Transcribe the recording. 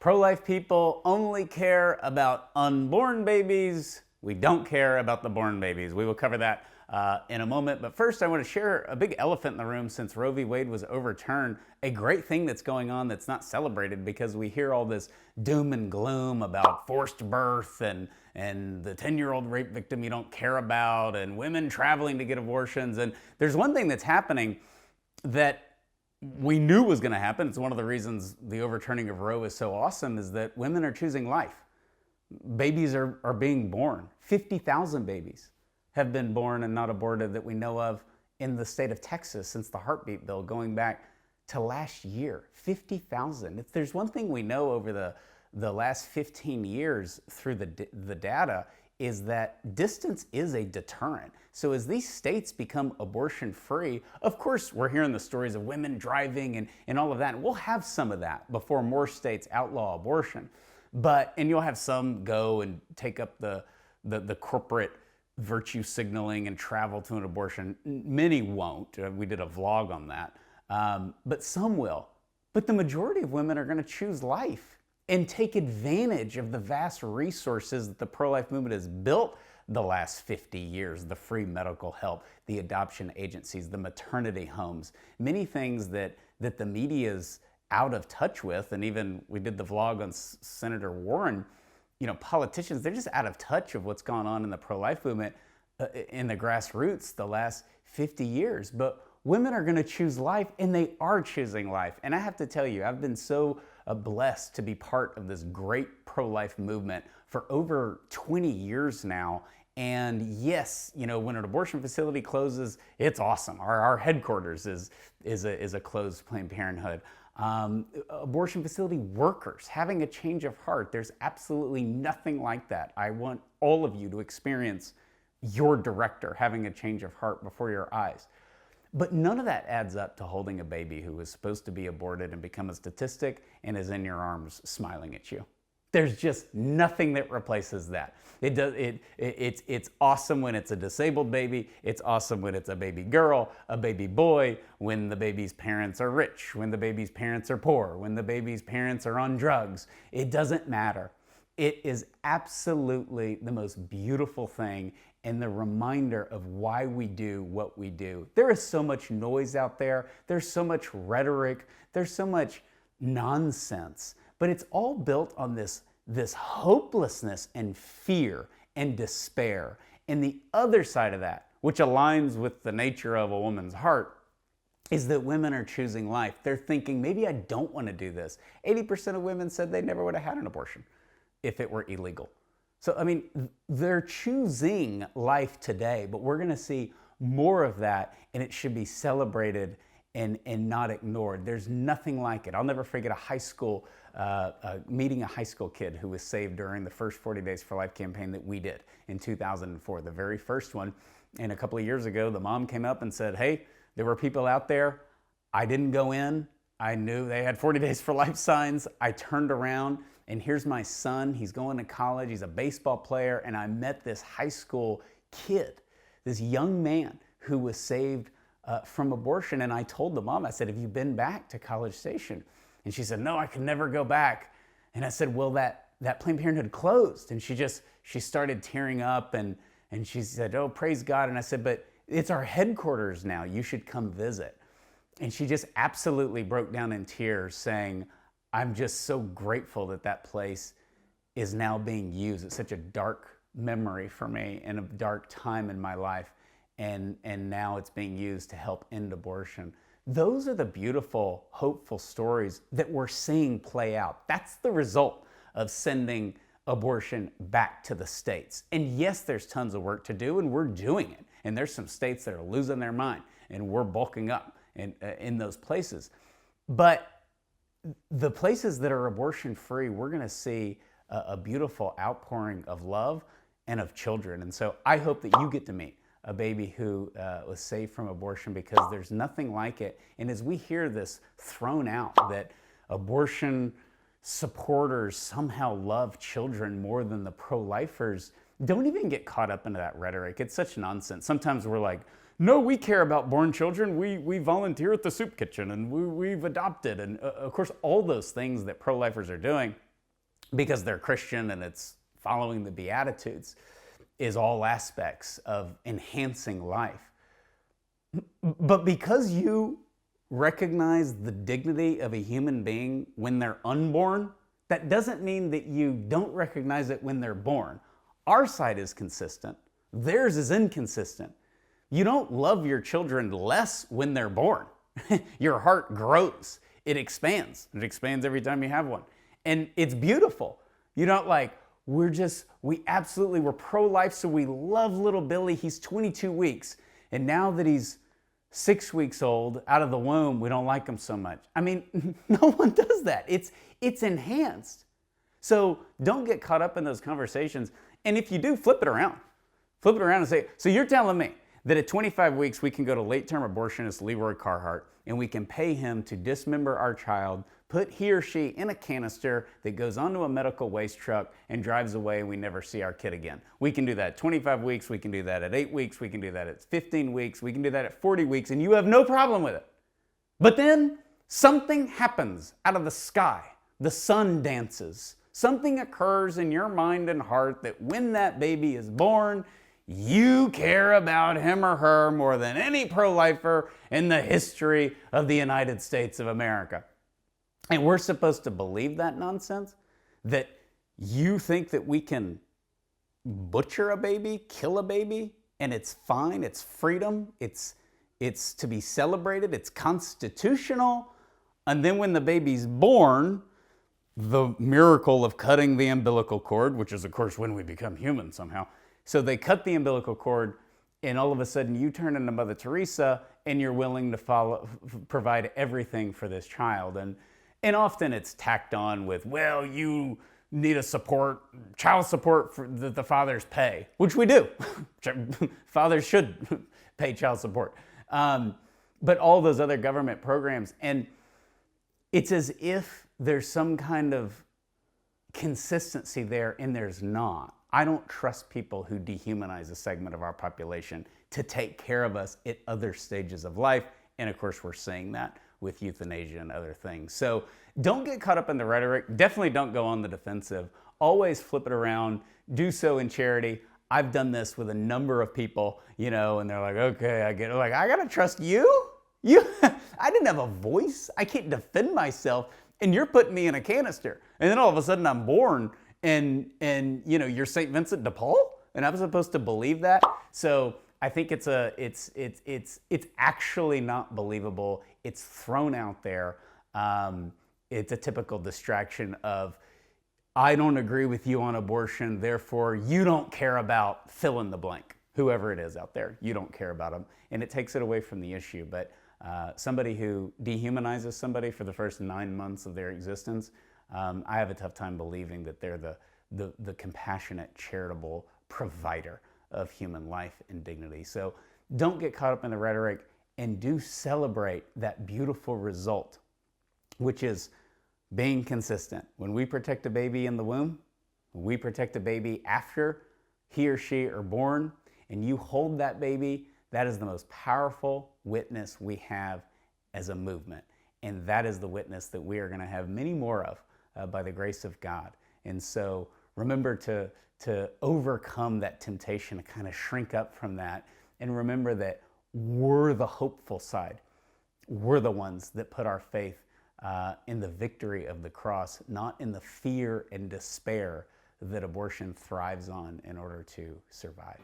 Pro-life people only care about unborn babies. We don't care about the born babies. We will cover that in a moment. But first, I want to share a big elephant in the room since Roe v. Wade was overturned. A great thing that's going on that's not celebrated because we hear all this doom and gloom about forced birth and the 10-year-old rape victim you don't care about and women traveling to get abortions. And there's one thing that's happening that we knew was going to happen. It's one of the reasons the overturning of Roe is so awesome, is that women are choosing life. Babies are being born. 50,000 babies have been born and not aborted that we know of in the state of Texas since the heartbeat bill going back to last year. 50,000. If there's one thing we know over the last 15 years through the data, is that distance is a deterrent. So as these states become abortion free, of course we're hearing the stories of women driving and all of that, and we'll have some of that before more states outlaw abortion. And you'll have some go and take up the corporate virtue signaling and travel to an abortion. Many won't. We did a vlog on that. But some will. But the majority of women are going to choose life and take advantage of the vast resources that the pro-life movement has built the last 50 years, the free medical help, the adoption agencies, the maternity homes, many things that the media's out of touch with. And even we did the vlog on Senator Warren, politicians, they're just out of touch of what's gone on in the pro-life movement in the grassroots the last 50 years. But women are going to choose life, and they are choosing life. And I have to tell you, I've been so blessed to be part of this great pro-life movement for over 20 years now. And yes, when an abortion facility closes, it's awesome. Our headquarters is a closed Planned Parenthood. Abortion facility workers having a change of heart, there's absolutely nothing like that. I want all of you to experience your director having a change of heart before your eyes. But none of that adds up to holding a baby who was supposed to be aborted and become a statistic and is in your arms smiling at you. There's just nothing that replaces that. It's awesome when it's a disabled baby. It's awesome when it's a baby girl, a baby boy, when the baby's parents are rich, when the baby's parents are poor, when the baby's parents are on drugs. It doesn't matter. It is absolutely the most beautiful thing and the reminder of why we do what we do. There is so much noise out there. There's so much rhetoric. There's so much nonsense. But it's all built on this hopelessness and fear and despair. And the other side of that, which aligns with the nature of a woman's heart, is that women are choosing life. They're thinking, maybe I don't want to do this. 80% of women said they never would have had an abortion if it were illegal. So, they're choosing life today, but we're going to see more of that, and it should be celebrated and not ignored. There's nothing like it. I'll never forget meeting a high school kid who was saved during the first 40 Days for Life campaign that we did in 2004, the very first one. And a couple of years ago, the mom came up and said, hey, there were people out there. I didn't go in. I knew they had 40 Days for Life signs. I turned around, and here's my son. He's going to college. He's a baseball player. And I met this high school kid, this young man who was saved from abortion. And I told the mom, I said, have you been back to College Station? And she said, no, I can never go back. And I said, well, that Planned Parenthood closed. And she started tearing up and she said, oh, praise God. And I said, but it's our headquarters now. You should come visit. And she just absolutely broke down in tears saying, I'm just so grateful that place is now being used. It's such a dark memory for me and a dark time in my life. And now it's being used to help end abortion. Those are the beautiful, hopeful stories that we're seeing play out. That's the result of sending abortion back to the states. And yes, there's tons of work to do, and we're doing it. And there's some states that are losing their mind, and we're bulking up in those places. But the places that are abortion-free, we're going to see a beautiful outpouring of love and of children. And so I hope that you get to meet a baby who was saved from abortion, because there's nothing like it. And as we hear this thrown out, that abortion supporters somehow love children more than the pro-lifers, don't even get caught up into that rhetoric. It's such nonsense. Sometimes we're like, no, we care about born children. We volunteer at the soup kitchen, and we've adopted. And of course, all those things that pro-lifers are doing, because they're Christian and it's following the Beatitudes, is all aspects of enhancing life. But because you recognize the dignity of a human being when they're unborn, that doesn't mean that you don't recognize it when they're born. Our side is consistent, theirs is inconsistent. You don't love your children less when they're born. Your heart grows, it expands. It expands every time you have one. And it's beautiful. You don't like, we're pro-life, so we love little Billy. He's 22 weeks. And now that he's 6 weeks old, out of the womb, we don't like him so much. I mean, no one does that. It's enhanced. So don't get caught up in those conversations. And if you do, flip it around. Flip it around and say, so you're telling me that at 25 weeks, we can go to late-term abortionist Leroy Carhart and we can pay him to dismember our child, put he or she in a canister that goes onto a medical waste truck and drives away, and we never see our kid again. We can do that at 25 weeks, we can do that at 8 weeks, we can do that at 15 weeks, we can do that at 40 weeks, and you have no problem with it. But then something happens out of the sky. The sun dances. Something occurs in your mind and heart that when that baby is born, you care about him or her more than any pro-lifer in the history of the United States of America. And we're supposed to believe that nonsense? That you think that we can butcher a baby, kill a baby, and it's fine, it's freedom, it's to be celebrated, it's constitutional, and then when the baby's born, the miracle of cutting the umbilical cord, which is of course when we become human somehow, so they cut the umbilical cord, and all of a sudden you turn into Mother Teresa, and you're willing to provide everything for this child. And often it's tacked on with, well, you need child support that the fathers pay, which we do. Fathers should pay child support. But all those other government programs, and it's as if there's some kind of consistency there, and there's not. I don't trust people who dehumanize a segment of our population to take care of us at other stages of life. And of course, we're seeing that with euthanasia and other things. So don't get caught up in the rhetoric. Definitely don't go on the defensive. Always flip it around. Do so in charity. I've done this with a number of people, and they're like, okay, I get it. Like, I gotta trust you? I didn't have a voice. I can't defend myself. And you're putting me in a canister. And then all of a sudden I'm born and you're St. Vincent de Paul, and I'm supposed to believe that. So I think it's actually not believable. It's thrown out there. It's a typical distraction of, I don't agree with you on abortion, therefore you don't care about fill in the blank. Whoever it is out there, you don't care about them. And it takes it away from the issue. But somebody who dehumanizes somebody for the first 9 months of their existence, I have a tough time believing that they're the compassionate, charitable provider of human life and dignity. So don't get caught up in the rhetoric, and do celebrate that beautiful result, which is being consistent. When we protect a baby in the womb, when we protect a baby after he or she are born, and you hold that baby, that is the most powerful witness we have as a movement. And that is the witness that we are going to have many more of by the grace of God. And so remember to overcome that temptation to kind of shrink up from that, and remember that we're the hopeful side. We're the ones that put our faith in the victory of the cross, not in the fear and despair that abortion thrives on in order to survive.